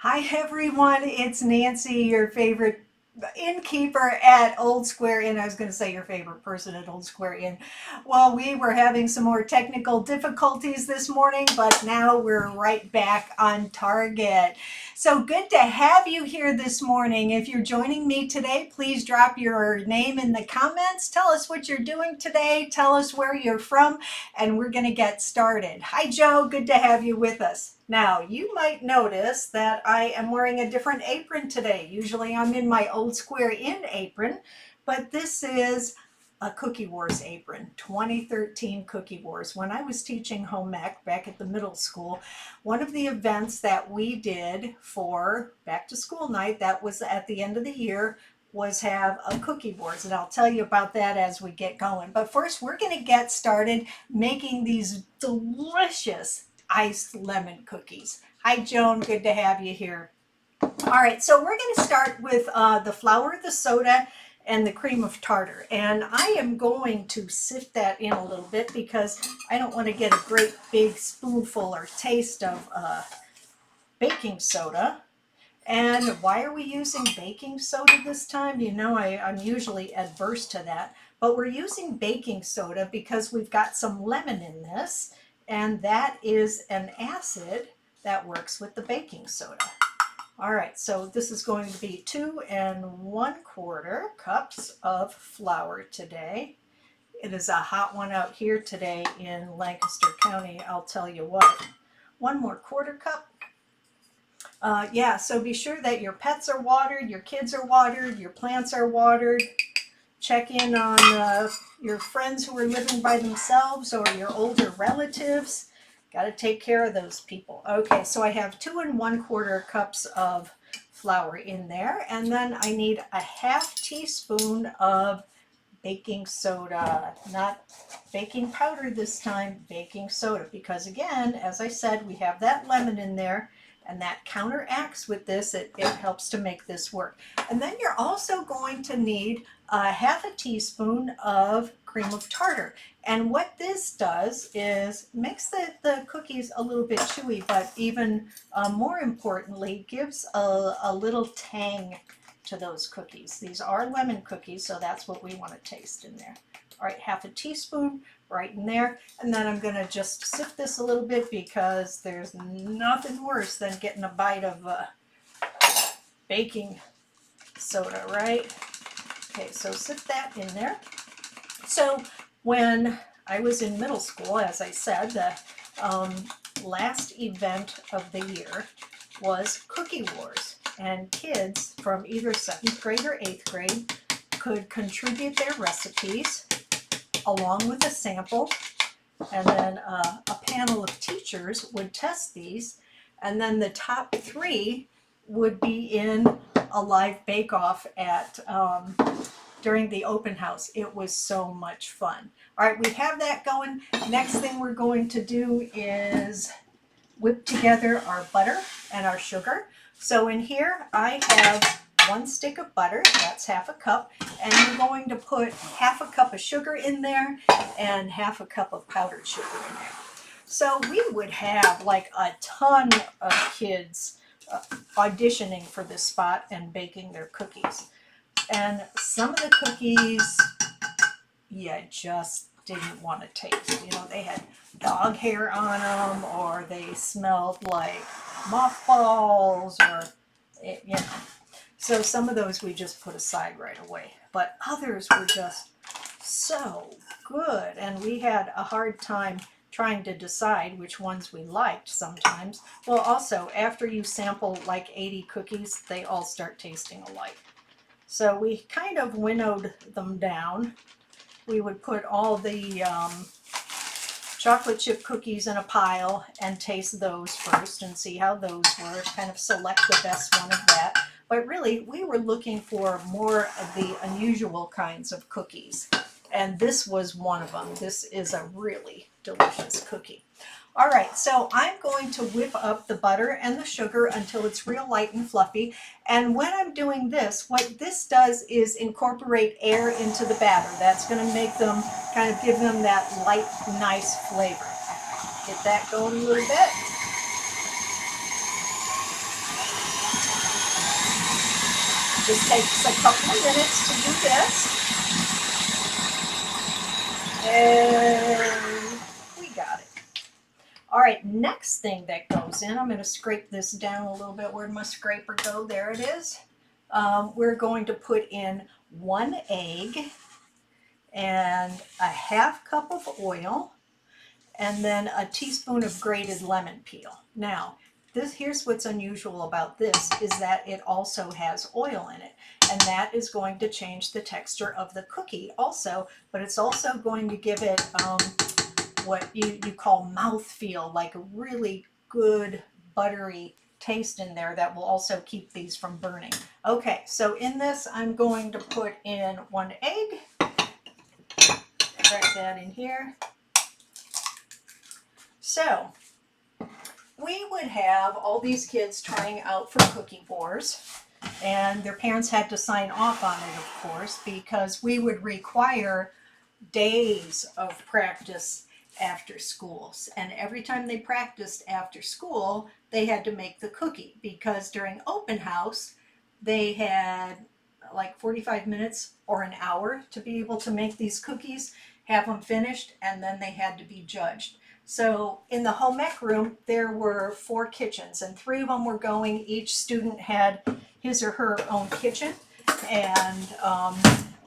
Hi everyone, it's Nancy, your favorite innkeeper at Old Square Inn. I was going to say your favorite person at Old Square Inn. Well, we were having some more technical difficulties this morning, but now we're right back on target. So good to have you here this morning. If you're joining me today, please drop your name in the comments. Tell us what you're doing today. Tell us where you're from, and we're going to get started. Hi, Joe. Good to have you with us. Now, you might notice that I am wearing a different apron today. Usually I'm in my Old Square Inn apron, but this is a Cookie Wars apron, 2013 Cookie Wars. When I was teaching home ec back at the middle school, one of the events that we did for back to school night, that was at the end of the year, was have a Cookie Wars, and I'll tell you about that as we get going. But first, we're going to get started making these delicious iced lemon cookies. Hi, Joan. Good to have you here. All right, so we're going to start with the flour, the soda, and the cream of tartar. And I am going to sift that in a little bit because I don't want to get a great big spoonful or taste of baking soda. And why are we using baking soda this time? You know, I'm usually adverse to that, but we're using baking soda because we've got some lemon in this, and that is an acid that works with the baking soda. All right, so this is going to be 2 1/4 cups of flour today. It is a hot one out here today in Lancaster County, I'll tell you what. 1 more quarter cup. Yeah, so be sure that your pets are watered, your kids are watered, your plants are watered. Check in on your friends who are living by themselves or your older relatives. Got to take care of those people. Okay, so I have 2 1/4 cups of flour in there, and then I need a 1/2 teaspoon of baking soda, not baking powder this time, baking soda, because again, as I said, we have that lemon in there, and that counteracts with this. It helps to make this work. And then you're also going to need a 1/2 teaspoon of cream of tartar. And what this does is makes the cookies a little bit chewy, but even more importantly, gives a little tang to those cookies. These are lemon cookies, so that's what we want to taste in there. All right, 1/2 teaspoon right in there. And then I'm going to just sift this a little bit because there's nothing worse than getting a bite of baking soda, right? Okay, so sift that in there. So when I was in middle school, as I said, the last event of the year was Cookie Wars. And kids from either 7th grade or 8th grade could contribute their recipes along with a sample, and then a panel of teachers would test these, and then the top 3 would be in a live bake-off at during the open house. It was so much fun. All right, we have that going. Next thing we're going to do is whip together our butter and our sugar. So in here I have 1 stick of butter, that's 1/2 cup, and I'm going to put 1/2 cup of sugar in there and 1/2 cup of powdered sugar in there. So we would have like a ton of kids auditioning for this spot and baking their cookies. And some of the cookies you just didn't want to taste. You know, they had dog hair on them, or they smelled like mothballs, or, you know. So some of those we just put aside right away. But others were just so good. And we had a hard time trying to decide which ones we liked sometimes. Well, also, after you sample like 80 cookies, they all start tasting alike. So we kind of winnowed them down. We would put all the chocolate chip cookies in a pile and taste those first and see how those were, kind of select the best one of that. But really, we were looking for more of the unusual kinds of cookies, and this was one of them. This is a really delicious cookie. All right, so I'm going to whip up the butter and the sugar until it's real light and fluffy. And when I'm doing this, what this does is incorporate air into the batter. That's going to make them, kind of give them that light, nice flavor. Get that going a little bit. Just takes a couple of minutes to do this. And we got it. All right, next thing that goes in, I'm going to scrape this down a little bit. Where'd my scraper go? There it is. We're going to put in 1 egg and a half cup of oil and then a teaspoon of grated lemon peel. Now, here's what's unusual about this is that it also has oil in it, and that is going to change the texture of the cookie also, but it's also going to give it what you call mouthfeel, like a really good buttery taste in there that will also keep these from burning. Okay, so in this I'm going to put in 1 egg, crack that in here. So we would have all these kids trying out for cookie wars, and their parents had to sign off on it, of course, because we would require days of practice after schools. And every time they practiced after school, they had to make the cookie, because during open house, they had like 45 minutes or an hour to be able to make these cookies, have them finished, and then they had to be judged. So in the home ec room, there were 4 kitchens, and 3 of them were going. Each student had his or her own kitchen, and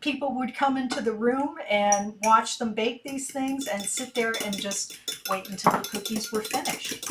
people would come into the room and watch them bake these things and sit there and just wait until the cookies were finished.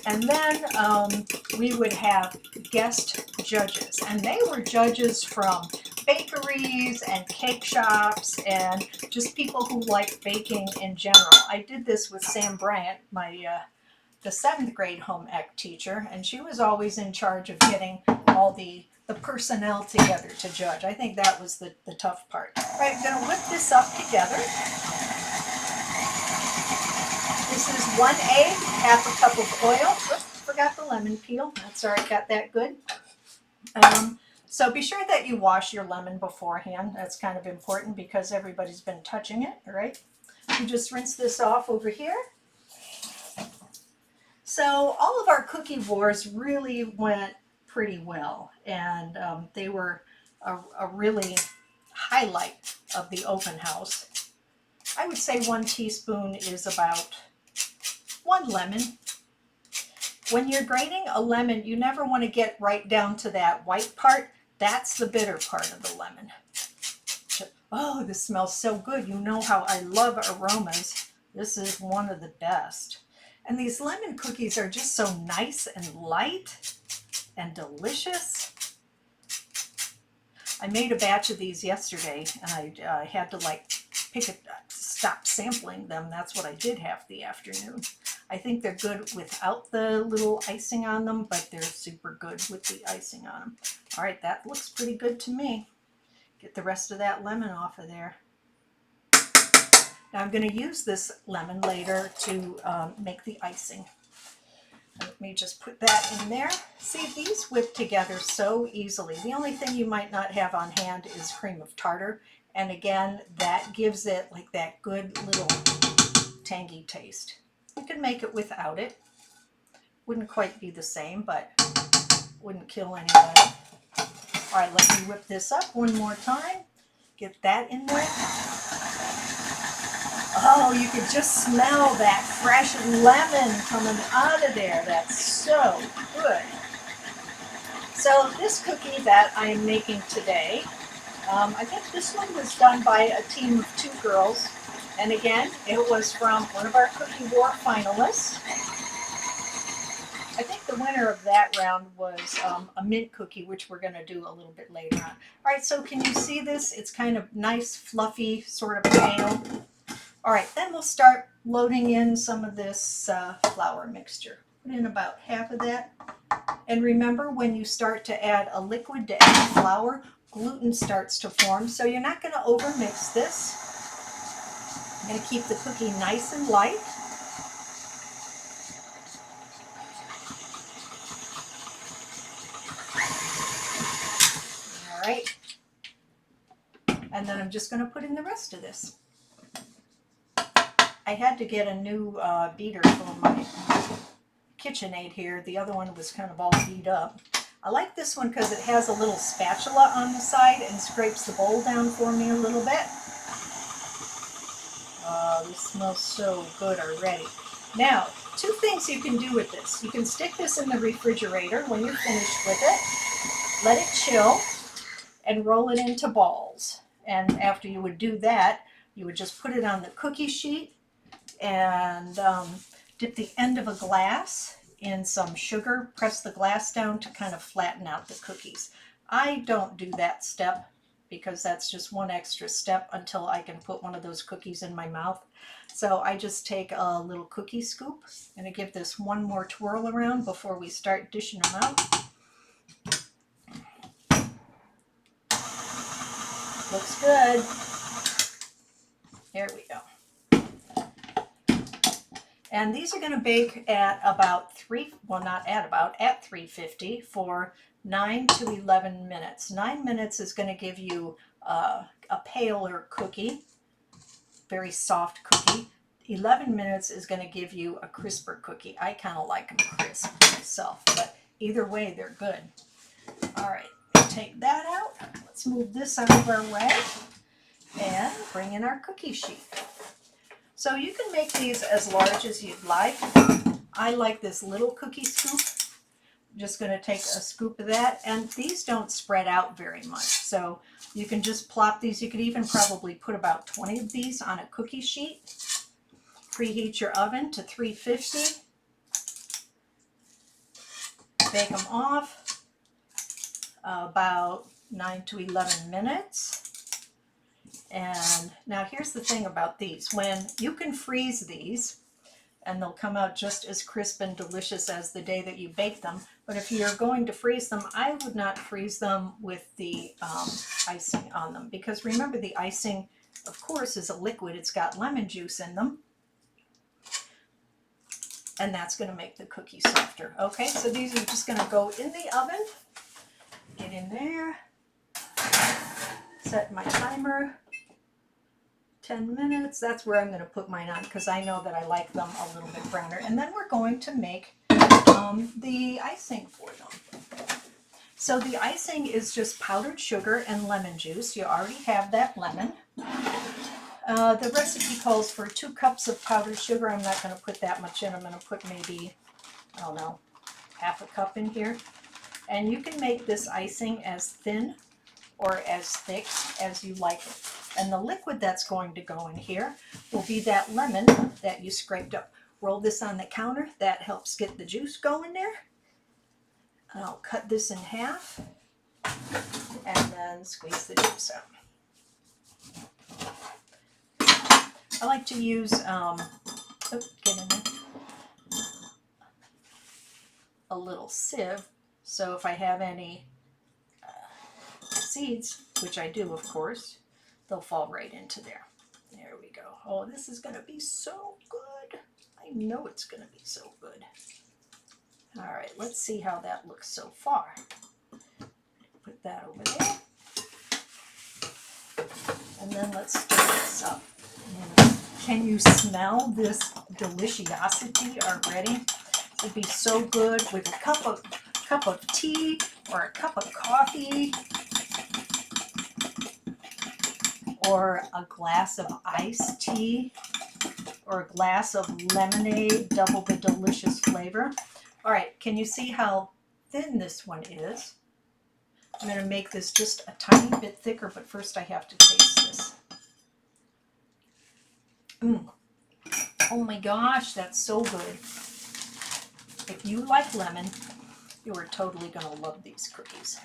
And then we would have guest judges, and they were judges from bakeries and cake shops and just people who like baking in general. I did this with Sam Bryant, the 7th grade home ec teacher, and she was always in charge of getting all the personnel together to judge. I think that was the tough part. All right, I'm going to whip this up together. This is 1 egg, half a cup of oil. Oops, forgot the lemon peel. That's all right, got that good. So be sure that you wash your lemon beforehand. That's kind of important because everybody's been touching it, all right? You just rinse this off over here. So all of our cookie wars really went pretty well, and they were a really highlight of the open house. I would say 1 teaspoon is about 1 lemon. When you're grating a lemon, you never want to get right down to that white part. That's the bitter part of the lemon. Oh, this smells so good. You know how I love aromas. This is one of the best. And these lemon cookies are just so nice and light and delicious. I made a batch of these yesterday, and I had to stop sampling them. That's what I did half the afternoon. I think they're good without the little icing on them, but they're super good with the icing on them. All right, that looks pretty good to me. Get the rest of that lemon off of there. Now I'm going to use this lemon later to make the icing. Let me just put that in there. See, these whip together so easily. The only thing you might not have on hand is cream of tartar. And again, that gives it like that good little tangy taste. You can make it without it. Wouldn't quite be the same, but wouldn't kill anybody. All right, let me whip this up one more time. Get that in there. Oh, you can just smell that fresh lemon coming out of there. That's so good. So this cookie that I am making today, I think this one was done by a team of 2 girls. And again, it was from one of our cookie war finalists. I think the winner of that round was a mint cookie, which we're going to do a little bit later on. All right, so can you see this? It's kind of nice, fluffy, sort of pale. All right, then we'll start loading in some of this flour mixture. Put in about half of that. And remember, when you start to add a liquid to any flour, gluten starts to form. So you're not going to overmix this. I'm going to keep the cookie nice and light. All right. And then I'm just going to put in the rest of this. I had to get a new beater for my KitchenAid here. The other one was kind of all beat up. I like this one because it has a little spatula on the side and scrapes the bowl down for me a little bit. Oh, this smells so good already. Now, two things you can do with this. You can stick this in the refrigerator when you're finished with it, let it chill, and roll it into balls. And after you would do that, you would just put it on the cookie sheet and dip the end of a glass in some sugar, press the glass down to kind of flatten out the cookies. I don't do that step because that's just one extra step until I can put one of those cookies in my mouth. So I just take a little cookie scoop and I give this one more twirl around before we start dishing them out. Looks good. There we go. And these are going to bake at about at 350 for 9 to 11 minutes. 9 minutes is going to give you a paler cookie, very soft cookie. 11 minutes is going to give you a crisper cookie. I kind of like them crisp myself, but either way, they're good. All right, take that out. Let's move this out of our way and bring in our cookie sheet. So you can make these as large as you'd like. I like this little cookie scoop. I'm just going to take a scoop of that, and these don't spread out very much. So you can just plop these. You could even probably put about 20 of these on a cookie sheet. Preheat your oven to 350. Bake them off about 9 to 11 minutes. And now here's the thing about these. When you can freeze these, and they'll come out just as crisp and delicious as the day that you bake them. But if you're going to freeze them, I would not freeze them with the icing on them. Because remember, the icing, of course, is a liquid. It's got lemon juice in them. And that's going to make the cookie softer. Okay, so these are just going to go in the oven. Get in there. Set my timer. 10 minutes. That's where I'm going to put mine on because I know that I like them a little bit browner. And then we're going to make the icing for them. So the icing is just powdered sugar and lemon juice. You already have that lemon. The recipe calls for 2 cups of powdered sugar. I'm not going to put that much in. I'm going to put maybe, I don't know, half a cup in here. And you can make this icing as thin or as thick as you like it. And the liquid that's going to go in here will be that lemon that you scraped up. Roll this on the counter. That helps get the juice going there. And I'll cut this in half and then squeeze the juice out. I like to use, get in there, a little sieve. So if I have any seeds, which I do, of course, they'll fall right into there. There we go. Oh, this is going to be so good. I know it's going to be so good. All right, let's see how that looks so far. Put that over there. And then let's stir this up. Can you smell this deliciosity already? It'd be so good with a cup of tea or a cup of coffee or a glass of iced tea or a glass of lemonade, double the delicious flavor. All right, can you see how thin this one is? I'm going to make this just a tiny bit thicker, but first I have to taste this. Oh my gosh, that's so good. If you like lemon, you are totally going to love these cookies.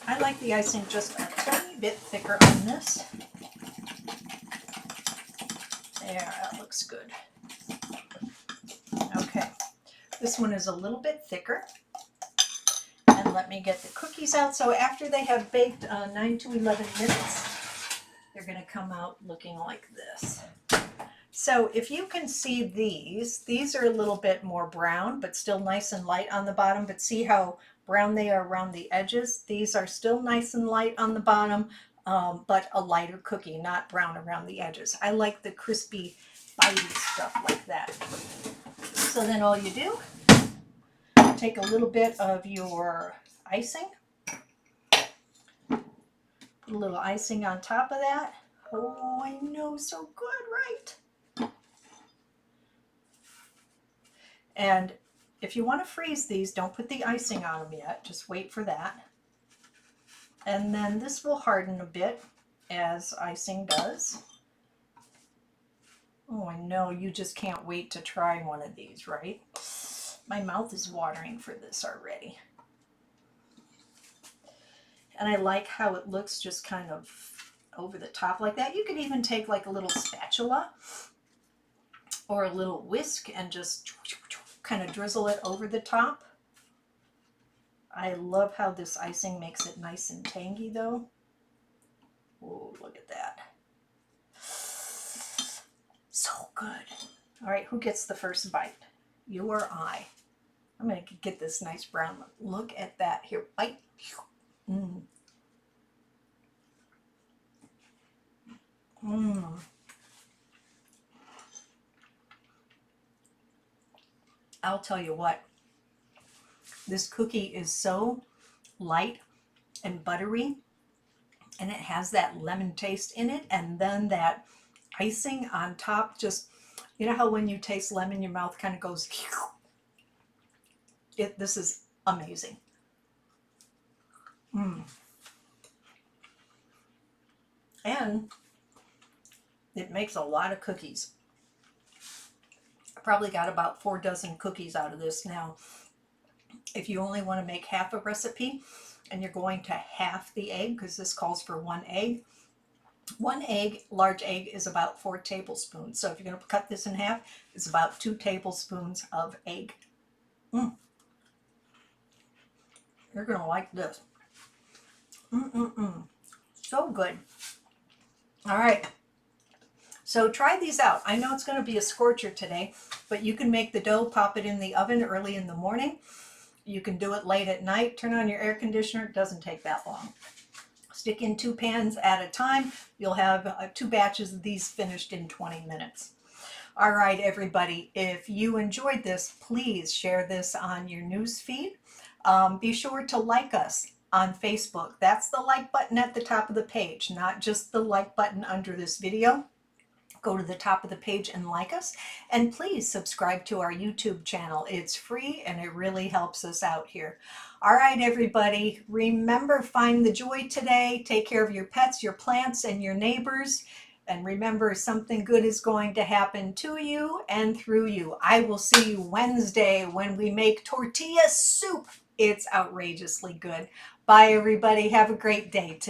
I like the icing just a tiny bit thicker on this. There, that looks good. Okay, this one is a little bit thicker. And let me get the cookies out. So after they have baked 9 to 11 minutes, they're going to come out looking like this. So if you can see these are a little bit more brown, but still nice and light on the bottom. But see how brown they are around the edges? These are still nice and light on the bottom, but a lighter cookie, not brown around the edges. I like the crispy, bitey stuff like that. So then all you do to take a little bit of your icing. Put a little icing on top of that. Oh, I know, so good, right? And if you want to freeze these, don't put the icing on them yet. Just wait for that. And then this will harden a bit, as icing does. Oh, I know, you just can't wait to try one of these, right? My mouth is watering for this already. And I like how it looks just kind of over the top like that. You could even take like a little spatula or a little whisk and just kind of drizzle it over the top. I love how this icing makes it nice and tangy though. Oh, look at that. So good. All right, who gets the first bite? You or I? I'm going to get this nice brown look. Look at that. Here, bite. Mmm. Mmm. I'll tell you what. This cookie is so light and buttery, and it has that lemon taste in it, and then that icing on top, just, you know how when you taste lemon, your mouth kind of goes, this is amazing. And it makes a lot of cookies. I probably got about 4 dozen cookies out of this now. If you only want to make half a recipe and you're going to half the egg, because this calls for 1 egg, 1 egg, large egg, is about 4 tablespoons. So if you're going to cut this in half, it's about 2 tablespoons of egg. You're going to like this. So good. All right. So try these out. I know it's going to be a scorcher today, but you can make the dough, pop it in the oven early in the morning. You can do it late at night. Turn on your air conditioner. It doesn't take that long. Stick in 2 pans at a time. You'll have 2 batches of these finished in 20 minutes. All right, everybody, if you enjoyed this, please share this on your news feed. Be sure to like us on Facebook. That's the like button at the top of the page, not just the like button under this video. Go to the top of the page and like us, and please subscribe to our YouTube channel. It's free and it really helps us out here. All right, everybody, remember, find the joy today. Take care of your pets, your plants, and your neighbors. And remember, something good is going to happen to you and through you. I will see you Wednesday when we make tortilla soup. It's outrageously good. Bye, everybody. Have a great day today.